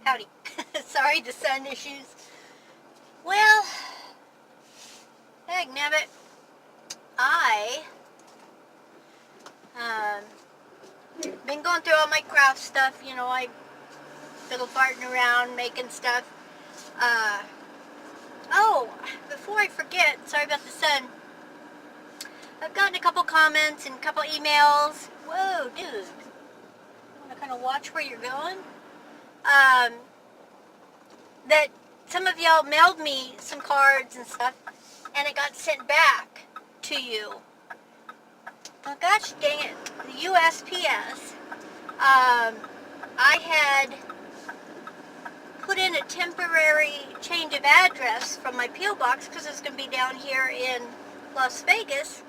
Howdy. Sorry, the sun issues. Well, heck nabbit. I been going through all my craft stuff. You know, I fiddle farting around making stuff. Oh, before I forget, sorry about the sun. I've gotten a couple comments and a couple emails. Whoa, dude. You want to kind of watch where you're going? That some of y'all mailed me some cards and stuff, and it got sent back to you. Oh gosh dang it, the USPS. I had put in a temporary change of address from my P.O. box because it's going to be down here in Las Vegas.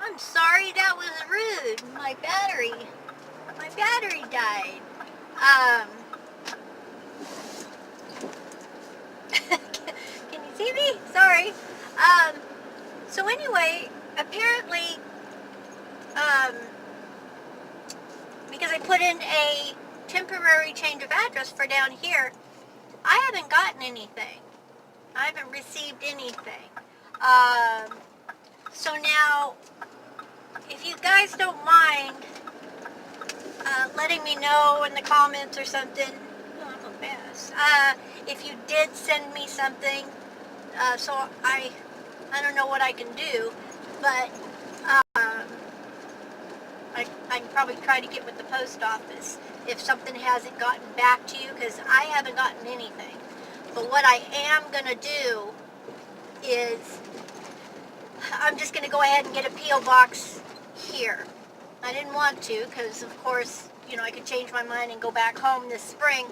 I'm sorry, that was rude. My battery died. Can you see me? Sorry. So anyway, apparently, because I put in a temporary change of address for down here, I haven't gotten anything. I haven't received anything. So now, if you guys don't mind letting me know in the comments or something, oh, I'm a mess. If you did send me something, so I don't know what I can do, but I can probably try to get with the post office if something hasn't gotten back to you, because I haven't gotten anything. But what I am going to do is I'm just going to go ahead and get a P.O. box here. I didn't want to because, of course, you know, I could change my mind and go back home this spring.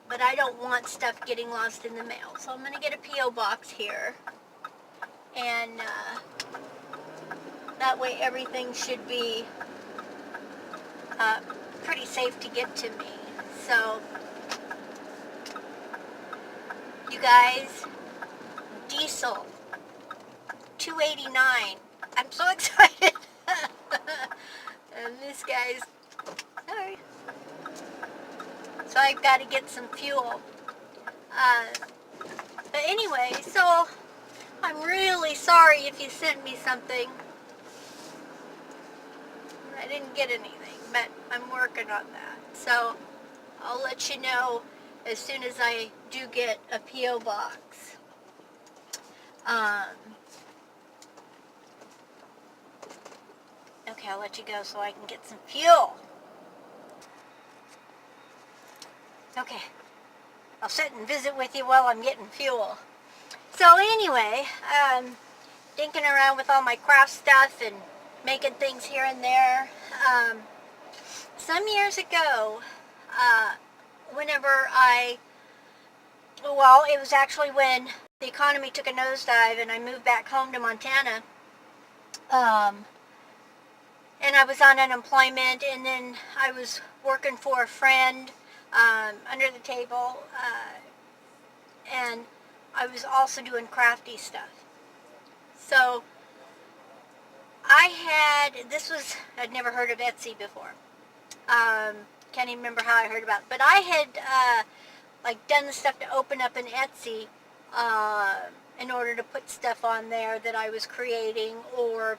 But I don't want stuff getting lost in the mail. So I'm going to get a P.O. box here. And that way everything should be pretty safe to get to me. So, you guys, diesel, $2.89. I'm so excited. And this guy's, sorry. So I've got to get some fuel. But anyway, so I'm really sorry if you sent me something. I didn't get anything, but I'm working on that. So I'll let you know as soon as I do get a P.O. box. Okay, I'll let you go so I can get some fuel. Okay, I'll sit and visit with you while I'm getting fuel. So anyway, dinking around with all my craft stuff and making things here and there. Some years ago, whenever well, it was actually when the economy took a nosedive and I moved back home to Montana. And I was on unemployment, and then I was working for a friend under the table, and I was also doing crafty stuff. So I'd never heard of Etsy before. Can't even remember how I heard about it. But I had done the stuff to open up an Etsy in order to put stuff on there that I was creating, or,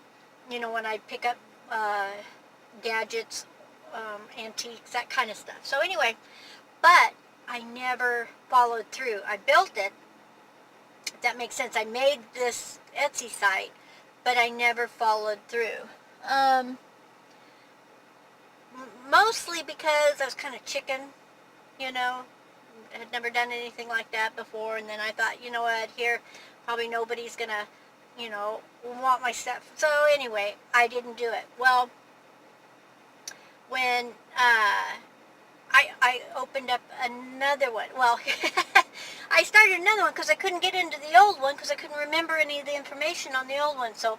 you know, when I pick up gadgets, antiques, that kind of stuff. So anyway, but I never followed through. I built it, if that makes sense. I made this Etsy site, but I never followed through. Mostly because I was kind of chicken, you know. I had never done anything like that before, and then I thought, you know what, here, probably nobody's gonna, you know, want my stuff. So anyway, I didn't do it. Well, when I opened up another one, well, I started another one because I couldn't get into the old one because I couldn't remember any of the information on the old one, so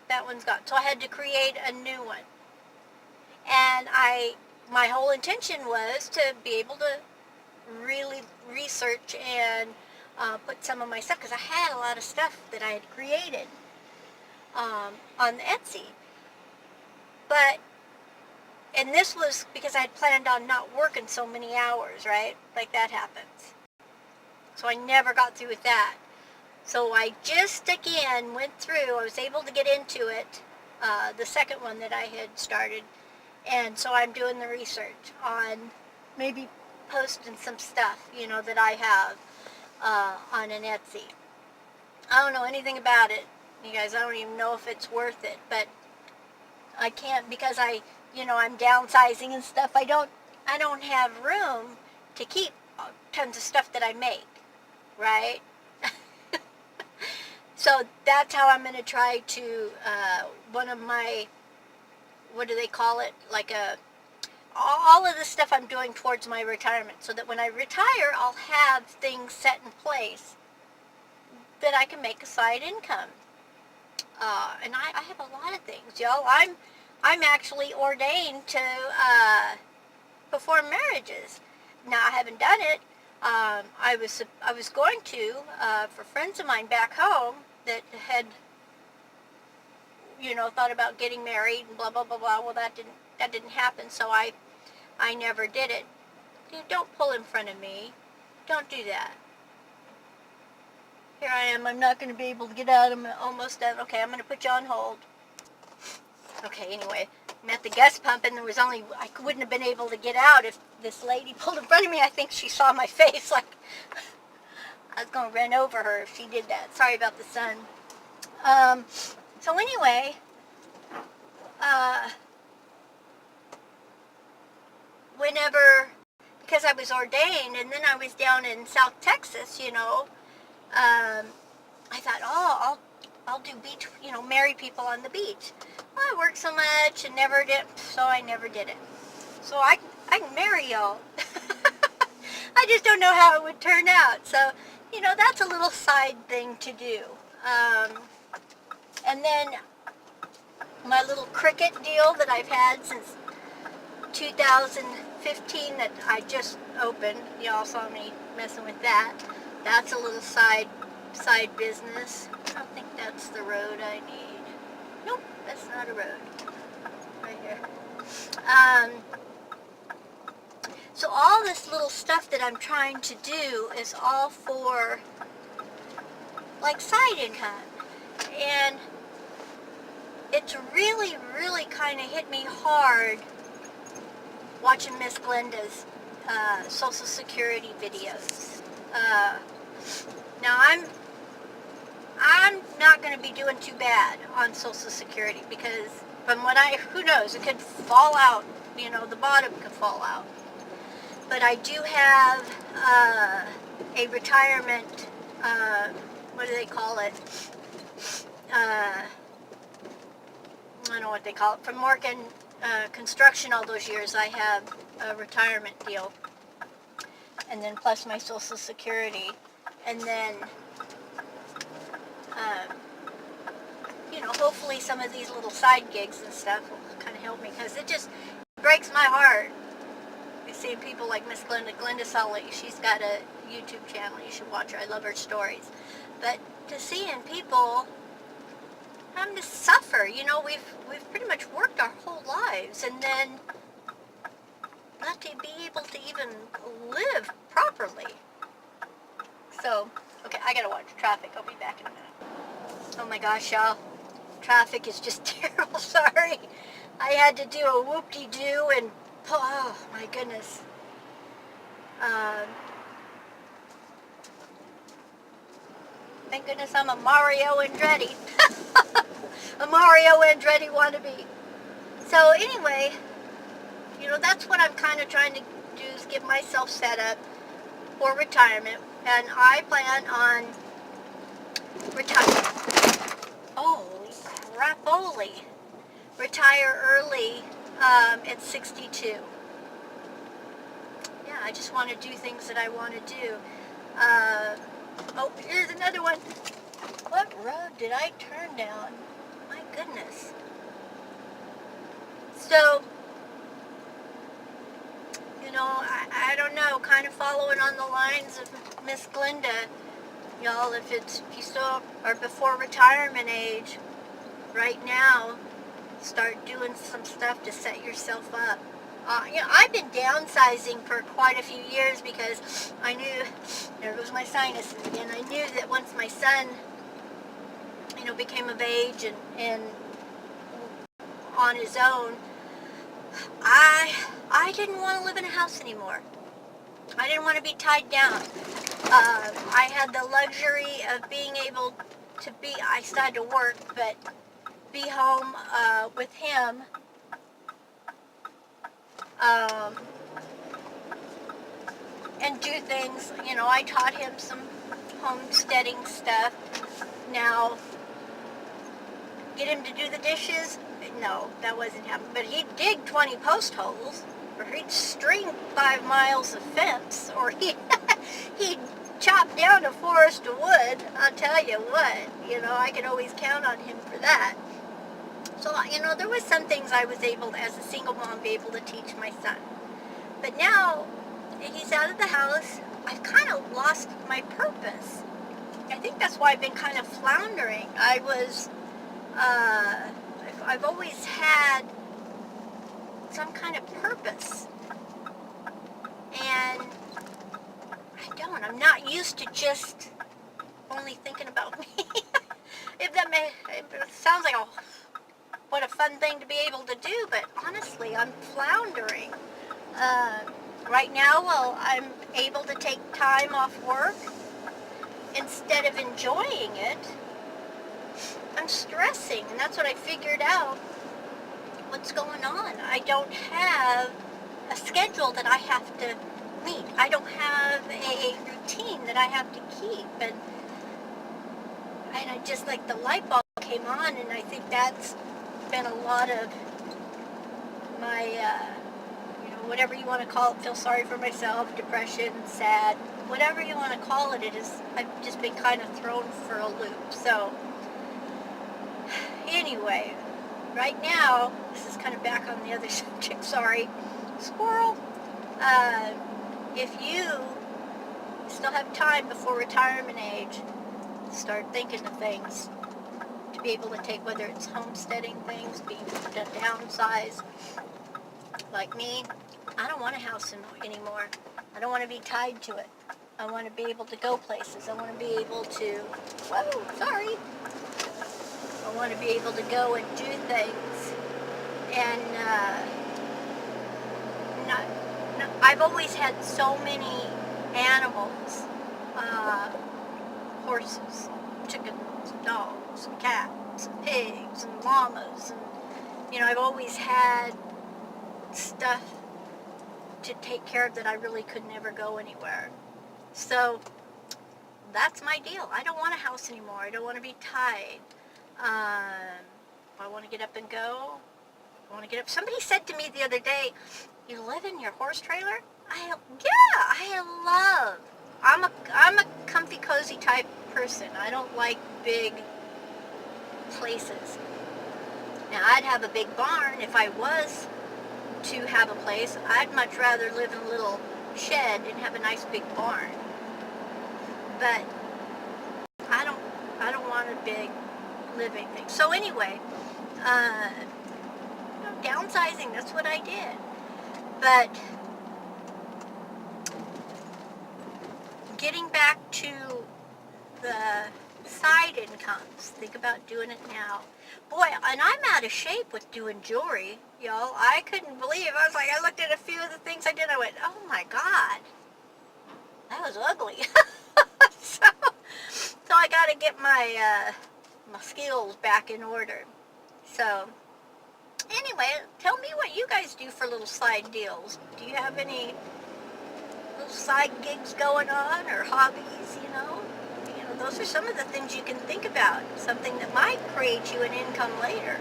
that one's gone. So I had to create a new one. And my whole intention was to be able to really research and put some of my stuff, because I had a lot of stuff that I had created on Etsy. But and this was because I had planned on not working so many hours, right? Like that happens. So I never got through with that. So I just again went through, I was able to get into it, the second one that I had started. And so I'm doing the research on maybe posting some stuff, you know, that I have on an Etsy. I don't know anything about it, you guys. I don't even know if it's worth it, but I can't because I'm downsizing and stuff. I don't have room to keep tons of stuff that I make, right? So that's how I'm going to try to, one of my, what do they call it? Like all of the stuff I'm doing towards my retirement, so that when I retire, I'll have things set in place that I can make a side income. And I have a lot of things, y'all. I'm actually ordained to perform marriages. Now, I haven't done it. I was going to for friends of mine back home that had, thought about getting married and blah blah blah blah. Well, that didn't happen, so I never did it. Don't pull in front of me. Don't do that. Here I am. I'm not going to be able to get out. I'm almost done. Okay, I'm going to put you on hold. Okay, anyway, I'm at the gas pump, and I wouldn't have been able to get out if this lady pulled in front of me. I think she saw my face, like I was going to run over her if she did that. Sorry about the sun. So anyway, because I was ordained, and then I was down in South Texas, I thought, I'll do beach, marry people on the beach. Well, I worked so much and never did, so I never did it. So I can marry y'all. I just don't know how it would turn out. So, that's a little side thing to do. And then my little cricket deal that I've had since 2015 that I just opened. Y'all saw me messing with that. That's a little side business. I don't think that's the road I need. Nope, that's not a road. Right here. So all this little stuff that I'm trying to do is all for like side income. And it's really, really kind of hit me hard watching Miss Glenda's Social Security videos. Now I'm not going to be doing too bad on Social Security because from what who knows, it could fall out, the bottom could fall out. But I do have a retirement, what do they call it? I don't know what they call it. From working construction all those years, I have a retirement deal. And then plus my Social Security. And then, hopefully some of these little side gigs and stuff will kind of help me, because it just breaks my heart seeing people like Miss Glenda Sully. She's got a YouTube channel. You should watch her. I love her stories. But to seeing people having to suffer, we've pretty much worked our whole lives, and then not to be able to even live properly. So, okay, I gotta watch traffic. I'll be back in a minute. Oh my gosh, y'all. Traffic is just terrible. Sorry. I had to do a whoop-de-doo and, oh my goodness. Thank goodness I'm a Mario Andretti. A Mario Andretti wannabe. So anyway, that's what I'm kind of trying to do, is get myself set up for retirement. And I plan on retiring. Holy crap-oly. Retire early at 62. Yeah, I just want to do things that I want to do. Oh, here's another one. What road did I turn down? My goodness. So, I don't know, kind of following on the lines of Miss Glenda, y'all, if you still are before retirement age right now, start doing some stuff to set yourself up. I've been downsizing for quite a few years because I knew, there goes my sinuses again, I knew that once my son, became of age and on his own, I didn't want to live in a house anymore. I didn't want to be tied down. I had the luxury of being able to be, I still had to work, but be home with him. And do things, I taught him some homesteading stuff. Now, get him to do the dishes? No, that wasn't happening. But he'd dig 20 post holes, or he'd string 5 miles of fence, or he'd chop down a forest of wood. I'll tell you what, I could always count on him for that. So, there was some things I was able, as a single mom, be able to teach my son. But now, he's out of the house, I've kind of lost my purpose. I think that's why I've been kind of floundering. I've always had some kind of purpose. And I'm not used to just only thinking about me. It sounds like what a fun thing to be able to do, but honestly, I'm floundering. Right now, while I'm able to take time off work, instead of enjoying it, I'm stressing, and that's what I figured out. What's going on? I don't have a schedule that I have to meet. I don't have a routine that I have to keep, and I just, like, the light bulb came on, and I think that's been a lot of my, whatever you want to call it, feel sorry for myself, depression, sad, whatever you want to call it, I've just been kind of thrown for a loop. So, anyway, right now, this is kind of back on the other subject, sorry, squirrel. If you still have time before retirement age, start thinking of things to be able to take, whether it's homesteading things, being able to downsize. Like me, I don't want a house anymore. I don't want to be tied to it. I want to be able to go places. I want to be able to, I want to be able to go and do things. And I've always had so many animals, horses, chickens, dogs, cats, pigs, and llamas. And, I've always had stuff to take care of that I really could never go anywhere. So that's my deal. I don't want a house anymore. I don't want to be tied. I want to get up and go. I want to get up. Somebody said to me the other day, "You live in your horse trailer?" I'm a comfy, cozy type person. I don't like big places. Now, I'd have a big barn if I was to have a place. I'd much rather live in a little shed and have a nice big barn. But I don't want a big living thing. So anyway, downsizing, that's what I did. But getting back to the side incomes, think about doing it now. Boy, and I'm out of shape with doing jewelry, y'all. I couldn't believe, I looked at a few of the things I did, I went, oh my God, that was ugly. So I got to get my skills back in order. So anyway, tell me what you guys do for little side deals. Do you have any little side gigs going on, or hobbies, those are some of the things you can think about. Something that might create you an income later.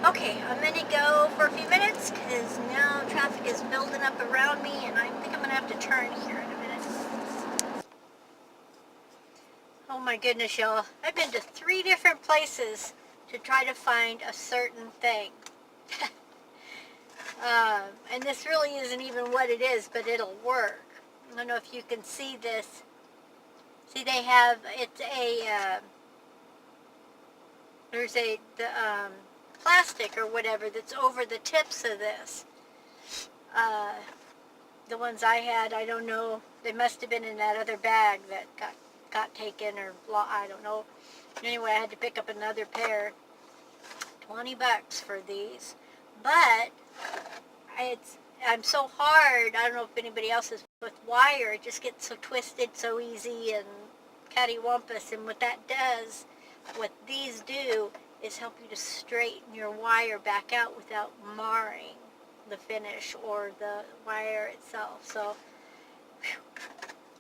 Okay, I'm going to go for a few minutes because now traffic is building up around me, and I think I'm going to have to turn here in a minute. Oh my goodness, y'all. I've been to 3 different places to try to find a certain thing. And this really isn't even what it is, but it'll work. I don't know if you can see this. See, they have, it's a there's the plastic or whatever that's over the tips of this. The ones I had, I don't know, they must have been in that other bag that got taken, or I don't know. Anyway, I had to pick up another pair. $20 for these, but I'm so hard. I don't know if anybody else is with wire. It just gets so twisted so easy and cattywampus. And what that does, what these do, is help you to straighten your wire back out without marring the finish or the wire itself. So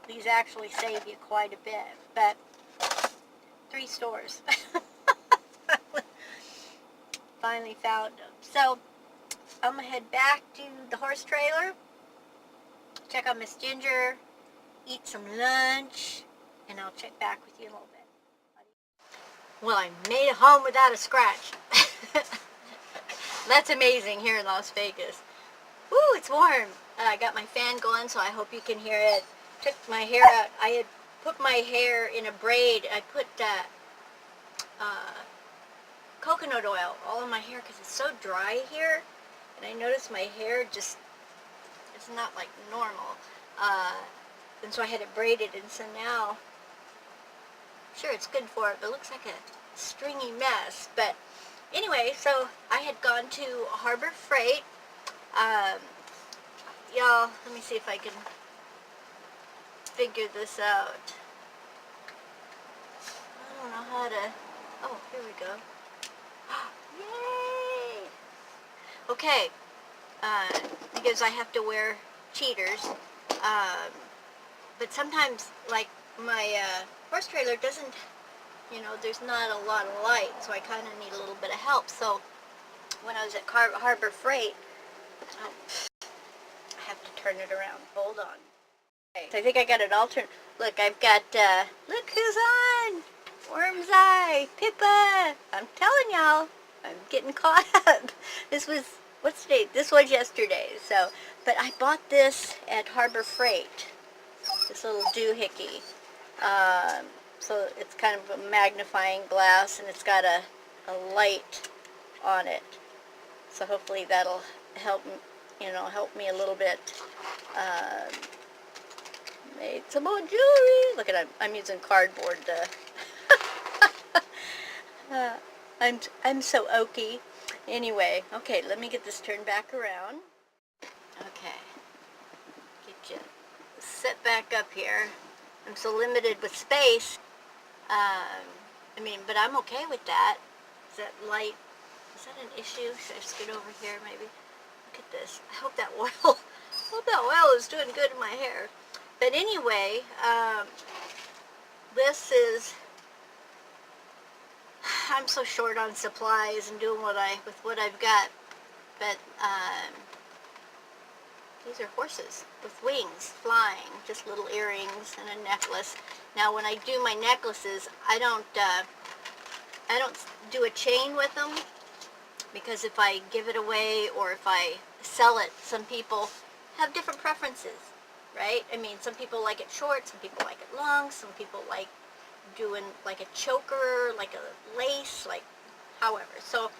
these actually save you quite a bit. But 3 stores. Finally found them. So I'm going to head back to the horse trailer, check on Miss Ginger, eat some lunch, and I'll check back with you in a little bit. Well, I made it home without a scratch. That's amazing here in Las Vegas. Woo, it's warm. I got my fan going, so I hope you can hear it. Took my hair out. I had put my hair in a braid. I put coconut oil all in my hair because it's so dry here, and I noticed my hair just, it's not like normal, and so I had it braided, and so now, sure, it's good for it, but it looks like a stringy mess. But anyway, so I had gone to Harbor Freight. Y'all, let me see if I can figure this out. I don't know how to, oh, here we go. Yay! Okay, because I have to wear cheaters, but sometimes, like, my horse trailer doesn't, you know, there's not a lot of light, so I kind of need a little bit of help. So when I was at Harbor Freight, oh, I have to turn it around. Hold on. Okay, so I think I got it all turned. Look, I've got, look who's on! Worm's Eye, Pippa. I'm telling y'all, I'm getting caught up. This was, what's today? This was yesterday. So, but I bought this at Harbor Freight. This little doohickey. So it's kind of a magnifying glass, and it's got a light on it. So hopefully that'll help, you know, help me a little bit. Made some more jewelry. Look at, I'm using cardboard to. I'm so oaky. Anyway, okay, let me get this turned back around. Okay, get you set back up here. I'm so limited with space. I mean, but I'm okay with that. Is that light? Is that an issue? Should I scoot over here maybe? Look at this. I hope that oil is doing good in my hair. But anyway, this is, I'm so short on supplies and doing with what I've got. But these are horses with wings flying, just little earrings and a necklace. Now when I do my necklaces, I don't do a chain with them, because if I give it away or if I sell it, some people have different preferences, right? I mean, some people like it short, some people like it long, some people like doing like a choker, like a lace, like however. So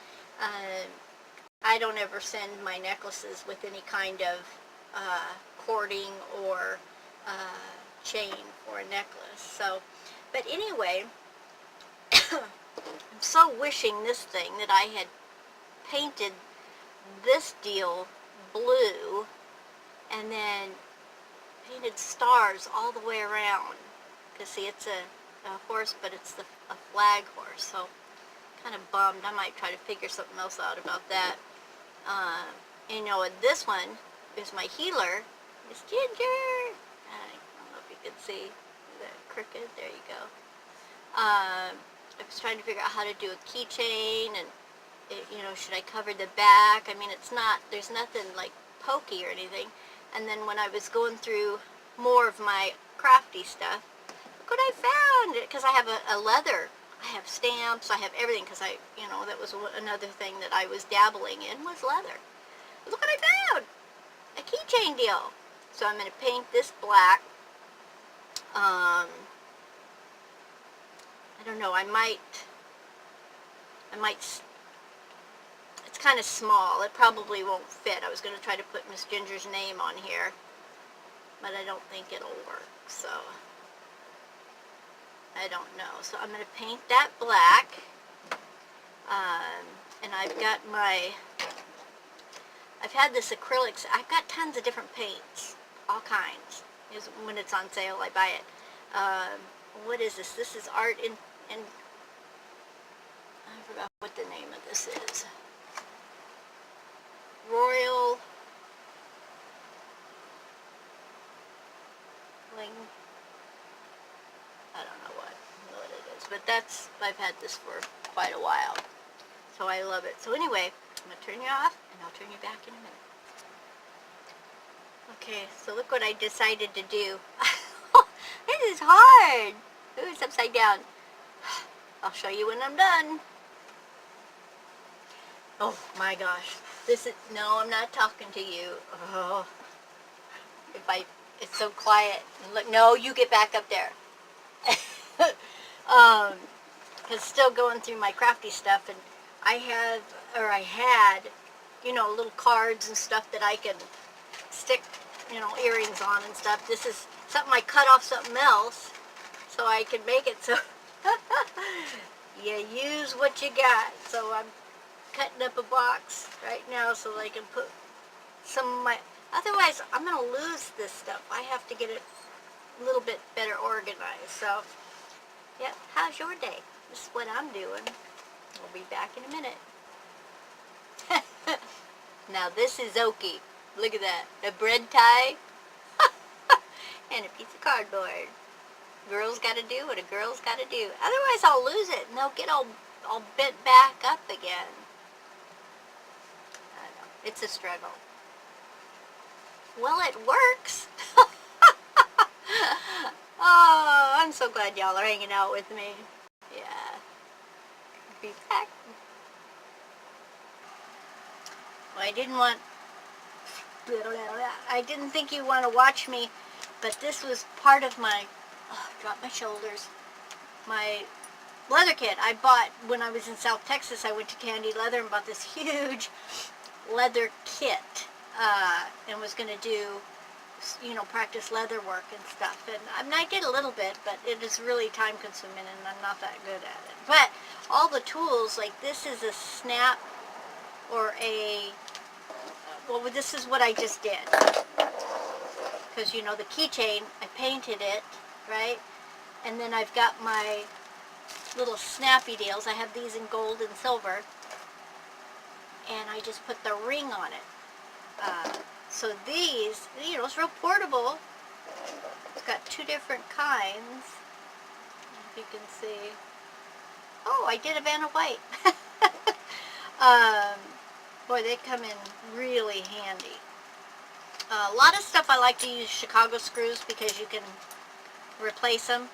I don't ever send my necklaces with any kind of cording or chain for a necklace. So, but anyway, I'm so wishing this thing that I had painted this deal blue and then painted stars all the way around. Because see, it's a horse, but it's a flag horse, so kind of bummed. I might try to figure something else out about that. You know, this one is my healer, Miss Ginger. I don't know if you can see. Is that crooked? There you go. I was trying to figure out how to do a keychain, and you know, should I cover the back? I mean, it's not, there's nothing like pokey or anything. And then when I was going through more of my crafty stuff, look what I found! Because I have a leather, I have stamps, I have everything, because I, you know, that was another thing that I was dabbling in, was leather. Look what I found! A keychain deal. So I'm going to paint this black. I don't know, I might it's kind of small. It probably won't fit. I was going to try to put Miss Ginger's name on here, but I don't think it'll work, so I don't know. So I'm going to paint that black, and I've had this acrylics. I've got tons of different paints, all kinds. When it's on sale, I buy it. What is this? This is art in I forgot what the name of this is. Royal Ling. I don't know what it is, but I've had this for quite a while, so I love it. So anyway, I'm gonna turn you off, and I'll turn you back in a minute. Okay, so look what I decided to do. This is hard. Ooh, it's upside down. I'll show you when I'm done. Oh my gosh. No, I'm not talking to you. Oh. It's so quiet. Look, no, you get back up there. Because still going through my crafty stuff, and I had, little cards and stuff that I can stick, earrings on and stuff. This is something I cut off something else so I can make it. So you use what you got. So I'm cutting up a box right now so I can put some of my, otherwise I'm going to lose this stuff. I have to get it a little bit better organized. So, yeah, how's your day? This is what I'm doing. We'll be back in a minute. Now this is Okie. Look at that. A bread tie and a piece of cardboard. Girls gotta do what a girl's gotta do. Otherwise I'll lose it and they'll get all bent back up again. I know. It's a struggle. Well, it works. Oh, I'm so glad y'all are hanging out with me. Yeah. Be back. Well, I didn't think you want to watch me, but this was part of my, drop my shoulders, my leather kit I bought when I was in South Texas. I went to Candy Leather and bought this huge leather kit, and was going to do, practice leather work and stuff. And I did a little bit, but it is really time consuming and I'm not that good at it. But all the tools, like this is a snap or well, this is what I just did. Because, the keychain, I painted it, right? And then I've got my little snappy deals. I have these in gold and silver. And I just put the ring on it. So these, it's real portable. It's got two different kinds. If you can see. Oh, I did a Vanna White. Boy, they come in really handy. A lot of stuff I like to use Chicago screws because you can replace them.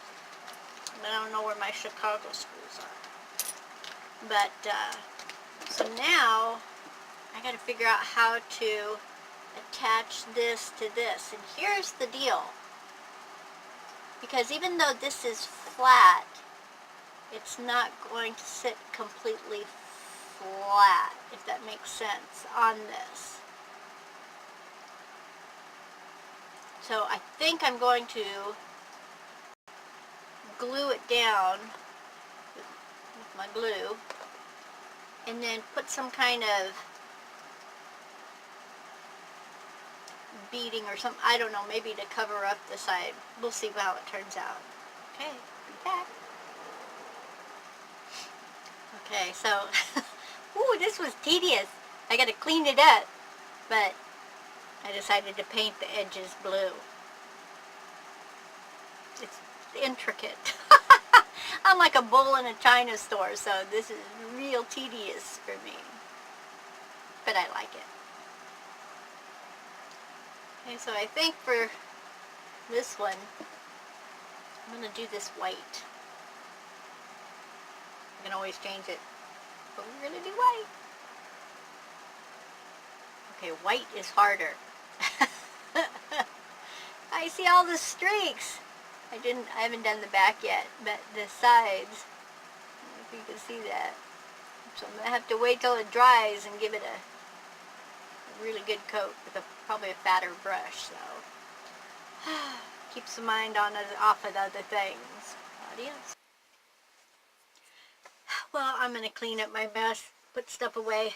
I don't know where my Chicago screws are. But, so now I got to figure out how to attach this to this. And here's the deal. Because even though this is flat, it's not going to sit completely flat, if that makes sense, on this. So I think I'm going to glue it down with my glue, and then put some kind of beading or something, I don't know, maybe to cover up the side. We'll see how it turns out. Okay, be back. Okay, so, ooh, this was tedious. I got to clean it up, but I decided to paint the edges blue. It's intricate. I'm like a bull in a china store, so this is real tedious for me. But I like it. Okay, so I think for this one, I'm going to do this white. I can always change it, but we're going to do white. Okay, white is harder. I see all the streaks. I haven't done the back yet, but the sides, I don't know if you can see that. So I'm going to have to wait till it dries and give it a really good coat with probably a fatter brush. So keeps the mind off of other things. Adios. Well, I'm going to clean up my mess, put stuff away.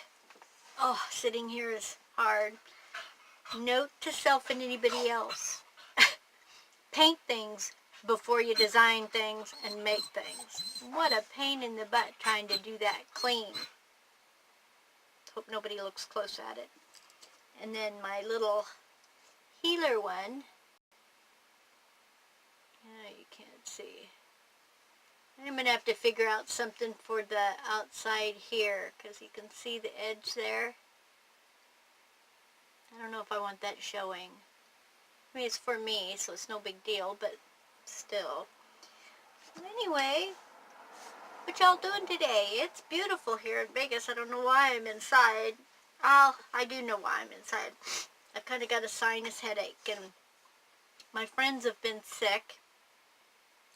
Oh, sitting here is hard. Note to self and anybody else. Paint things before you design things and make things. What a pain in the butt trying to do that clean. Hope nobody looks close at it. And then my little healer one. Yeah, you can't see. I'm going to have to figure out something for the outside here, because you can see the edge there. I don't know if I want that showing. I mean, it's for me, so it's no big deal, but still. Anyway, what y'all doing today? It's beautiful here in Vegas. I don't know why I'm inside. Well, I do know why I'm inside. I've kind of got a sinus headache, and my friends have been sick,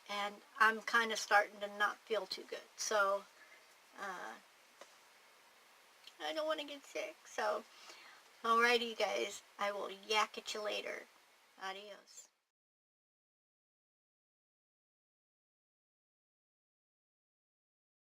and I'm kind of starting to not feel too good. So, I don't want to get sick. So, alrighty, you guys. I will yak at you later. Adios.